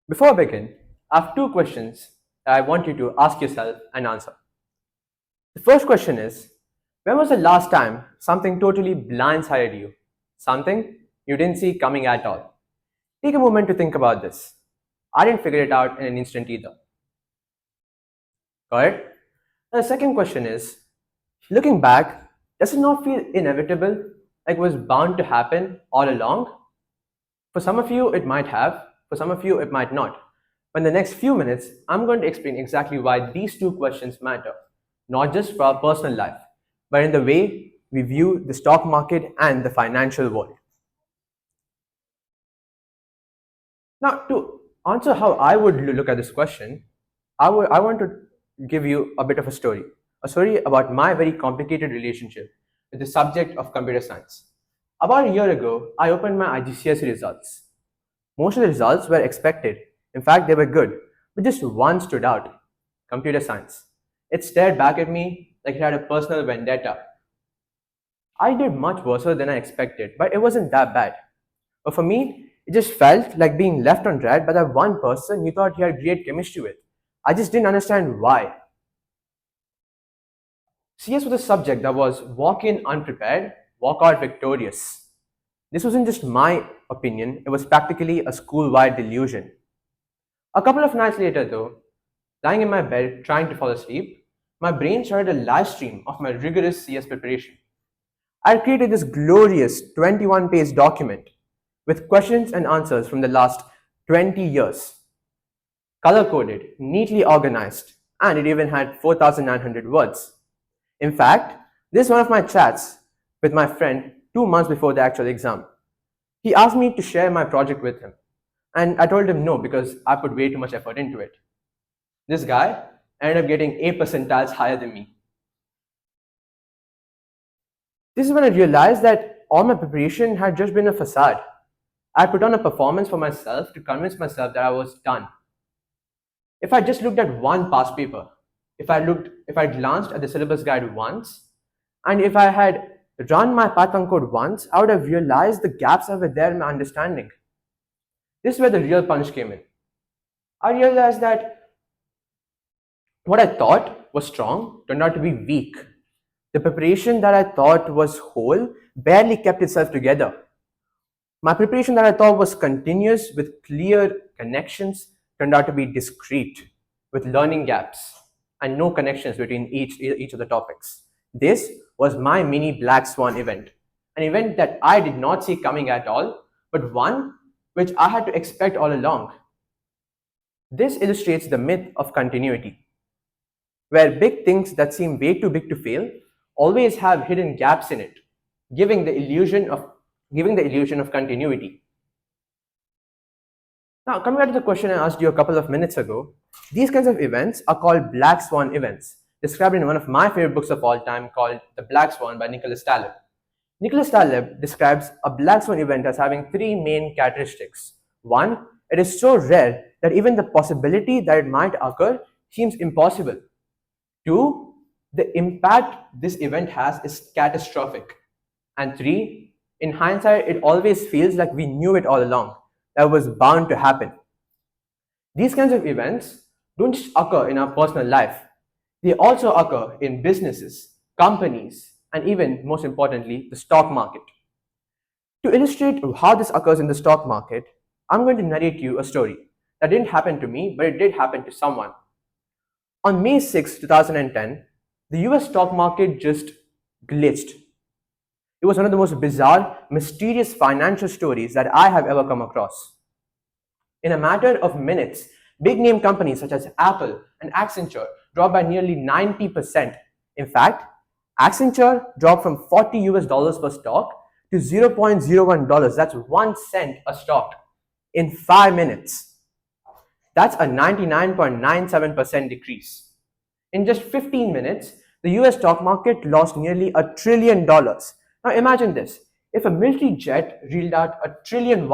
Before I begin, I have two questions that I want you to ask yourself and answer. The first question is, when was the last time something totally blindsided you? Something you didn't see coming at all? Take a moment to think about this. I didn't figure it out in an instant either. Got it? The second question is, looking back, does it not feel inevitable, like it was bound to happen all along? For some of you, it might have. For some of you, it might not. But in the next few minutes, I'm going to explain exactly why these two questions matter, not just for our personal life, but in the way we view the stock market and the financial world. Now, to answer how I would look at this question, I want to give you a bit of a story about my very complicated relationship with the subject of computer science. About a year ago, I opened my IGCSE results. Most of the results were expected. In fact, they were good, but just one stood out: computer science. It stared back at me like it had a personal vendetta. I did much worse than I expected, but it wasn't that bad. But for me, it just felt like being left on red by that one person you thought you had great chemistry with. I just didn't understand why. CS was a subject that was walk in unprepared, walk out victorious. This wasn't just my opinion, it was practically a school wide delusion. A couple of nights later, though, lying in my bed trying to fall asleep, my brain started a live stream of my rigorous CS preparation. I had created this glorious 21-page document with questions and answers from the last 20 years, color coded, neatly organized, and it even had 4,900 words. In fact, this is one of my chats with my friend 2 months before the actual exam. He asked me to share my project with him, and I told him no because I put way too much effort into it. This guy ended up getting A percentiles higher than me. This is when I realized that all my preparation had just been a facade. I put on a performance for myself to convince myself that I was done. If I just looked at one past paper, if I glanced at the syllabus guide once, and if I had run my Python code once, I would have realized the gaps that were there in my understanding. This is where the real punch came in. I realized that what I thought was strong turned out to be weak. The preparation that I thought was whole barely kept itself together. My preparation that I thought was continuous with clear connections turned out to be discrete with learning gaps and no connections between each of the topics. This was my mini black swan event, an event that I did not see coming at all, but one which I had to expect all along. This illustrates the myth of continuity, where big things that seem way too big to fail always have hidden gaps in it, giving the illusion of continuity. Now, coming back to the question I asked you a couple of minutes ago, these kinds of events are called black swan events, described in one of my favorite books of all time called The Black Swan by Nicholas Taleb. Nicholas Taleb describes a black swan event as having three main characteristics. One, it is so rare that even the possibility that it might occur seems impossible. Two, the impact this event has is catastrophic. And three, in hindsight, it always feels like we knew it all along, that was bound to happen. These kinds of events don't just occur in our personal life, they also occur in businesses, companies, and even, most importantly, the stock market. To illustrate how this occurs in the stock market, I'm going to narrate you a story that didn't happen to me, but it did happen to someone. On May 6, 2010, the US stock market just glitched. It was one of the most bizarre, mysterious financial stories that I have ever come across. In a matter of minutes, big name companies such as Apple and Accenture dropped by nearly 90%. In fact, Accenture dropped from 40 US dollars per stock to $0.01, that's 1 cent a stock, in 5 minutes. That's a 99.97% decrease. In just 15 minutes, the US stock market lost nearly $1 trillion. Now imagine this. If a military jet reeled out $1 trillion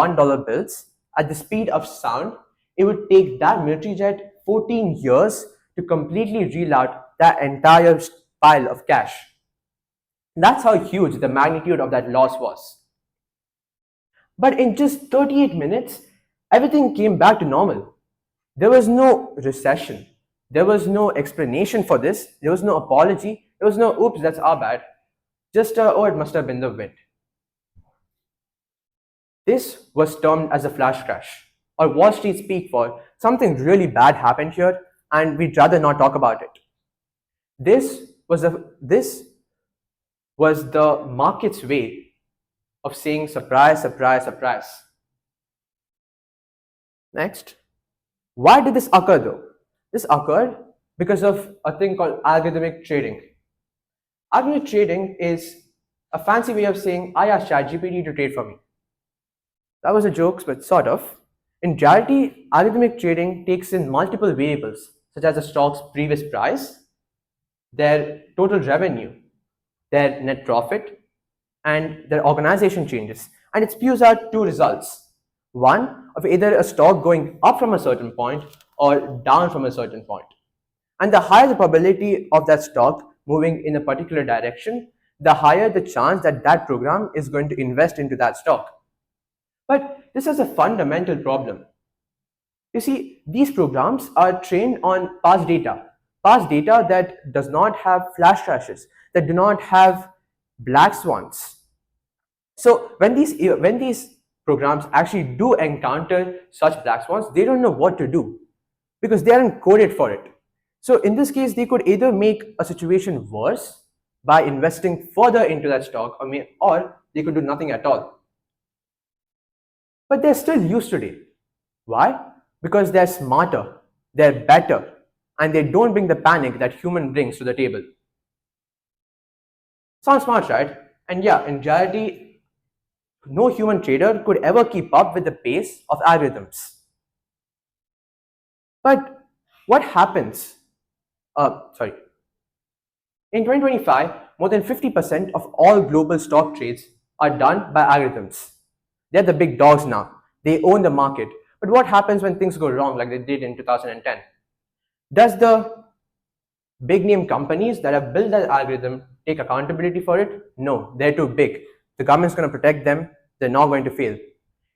bills at the speed of sound, it would take that military jet 14 years to completely reel out that entire pile of cash. That's how huge the magnitude of that loss was. But in just 38 minutes, everything came back to normal. There was no recession. There was no explanation for this. There was no apology. There was no, oops, that's our bad. Just, oh, it must have been the wind. This was termed as a flash crash, or Wall Street speak for something really bad happened here and we'd rather not talk about it. This was the market's way of saying surprise, surprise, surprise. Next, why did this occur though? This occurred because of a thing called algorithmic trading. Algorithmic trading is a fancy way of saying I asked ChatGPT to trade for me. That was a joke, but sort of. In reality, algorithmic trading takes in multiple variables, such as a stock's previous price, their total revenue, their net profit, and their organization changes. And it spews out two results. One, of either a stock going up from a certain point or down from a certain point. And the higher the probability of that stock moving in a particular direction, the higher the chance that that program is going to invest into that stock. But this is a fundamental problem. You see, these programs are trained on past data that does not have flash crashes, that do not have black swans. So when these programs actually do encounter such black swans, they don't know what to do because they aren't coded for it. So in this case, they could either make a situation worse by investing further into that stock, or they could do nothing at all. But they're still used today. Why? Because they're smarter, they're better, and they don't bring the panic that human brings to the table. Sounds smart, right? And yeah, in reality, no human trader could ever keep up with the pace of algorithms. But what happens? In 2025, more than 50% of all global stock trades are done by algorithms. They're the big dogs now. They own the market. But what happens when things go wrong like they did in 2010? Does the big name companies that have built that algorithm take accountability for it? No, they're too big. The government's going to protect them. They're not going to fail.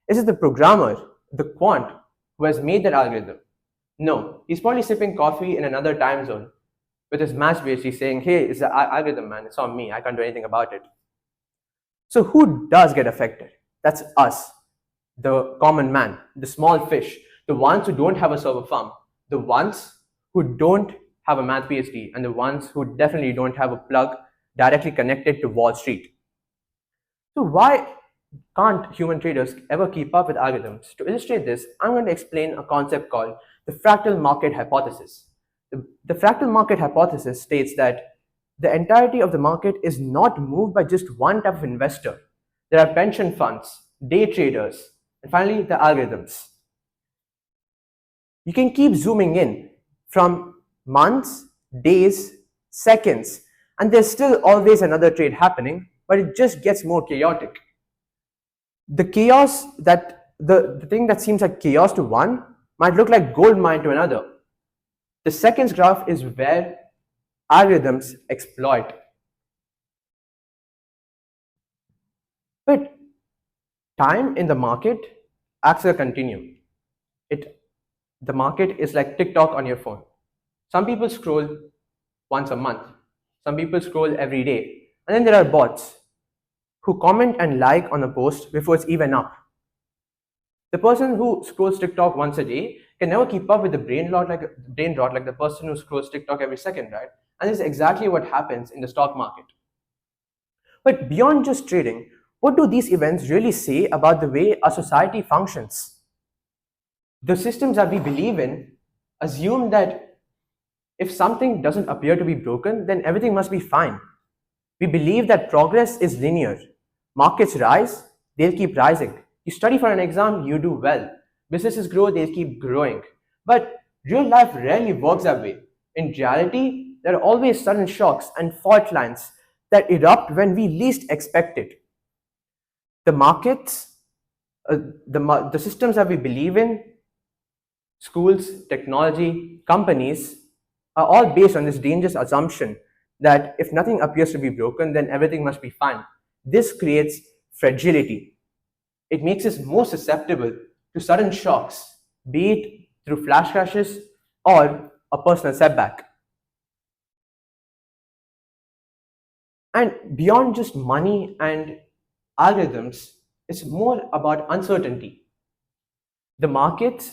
Is it the programmer, the quant, who has made that algorithm? No, he's probably sipping coffee in another time zone with his match basically saying, hey, it's the algorithm, man. It's on me. I can't do anything about it. So who does get affected? That's us, the common man, the small fish, the ones who don't have a server farm, the ones who don't have a math PhD, and the ones who definitely don't have a plug directly connected to Wall Street. So why can't human traders ever keep up with algorithms? To illustrate this, I'm going to explain a concept called the fractal market hypothesis. The fractal market hypothesis states that the entirety of the market is not moved by just one type of investor. There are pension funds, day traders, and finally the algorithms. You can keep zooming in from months, days, seconds, and there's still always another trade happening, but it just gets more chaotic. The chaos that the thing that seems like chaos to one might look like gold mine to another. The seconds graph is where algorithms exploit. But time in the market acts like a continuum. The market is like TikTok on your phone. Some people scroll once a month. Some people scroll every day. And then there are bots who comment and like on a post before it's even up. The person who scrolls TikTok once a day can never keep up with the brain rot like the person who scrolls TikTok every second, right? And this is exactly what happens in the stock market. But beyond just trading, what do these events really say about the way our society functions? The systems that we believe in assume that if something doesn't appear to be broken, then everything must be fine. We believe that progress is linear. Markets rise, they'll keep rising. You study for an exam, you do well. Businesses grow, they'll keep growing. But real life rarely works that way. In reality, there are always sudden shocks and fault lines that erupt when we least expect it. The markets, the systems that we believe in, schools, technology, companies, are all based on this dangerous assumption that if nothing appears to be broken, then everything must be fine. This creates fragility. It makes us more susceptible to sudden shocks, be it through flash crashes or a personal setback. And beyond just money and algorithms, it's more about uncertainty. The markets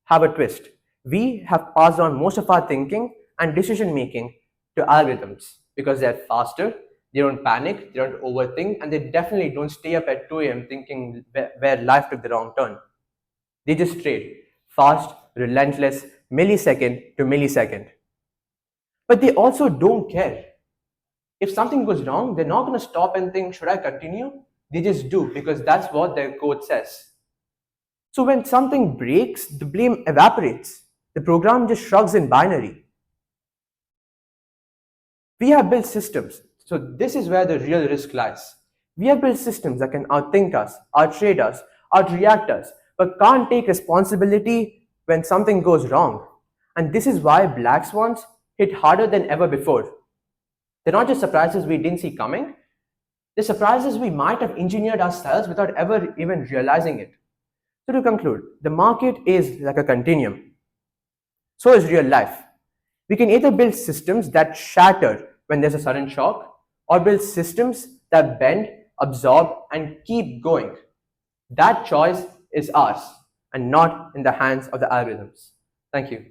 have a twist. We have passed on most of our thinking and decision making to algorithms because they're faster, they don't panic, they don't overthink, and they definitely don't stay up at 2 a.m. thinking where life took the wrong turn. They just trade fast, relentless, millisecond to millisecond. But they also don't care. If something goes wrong, they're not going to stop and think, should I continue? They just do because that's what their code says. So when something breaks, the blame evaporates. The program just shrugs in binary. We have built systems. So this is where the real risk lies. We have built systems that can outthink us, outtrade us, outreact us, but can't take responsibility when something goes wrong. And this is why black swans hit harder than ever before. They're not just surprises we didn't see coming, they're surprises we might have engineered ourselves without ever even realizing it. So to conclude, the market is like a continuum. So is real life. We can either build systems that shatter when there's a sudden shock, or build systems that bend, absorb, and keep going. That choice is ours and not in the hands of the algorithms. Thank you.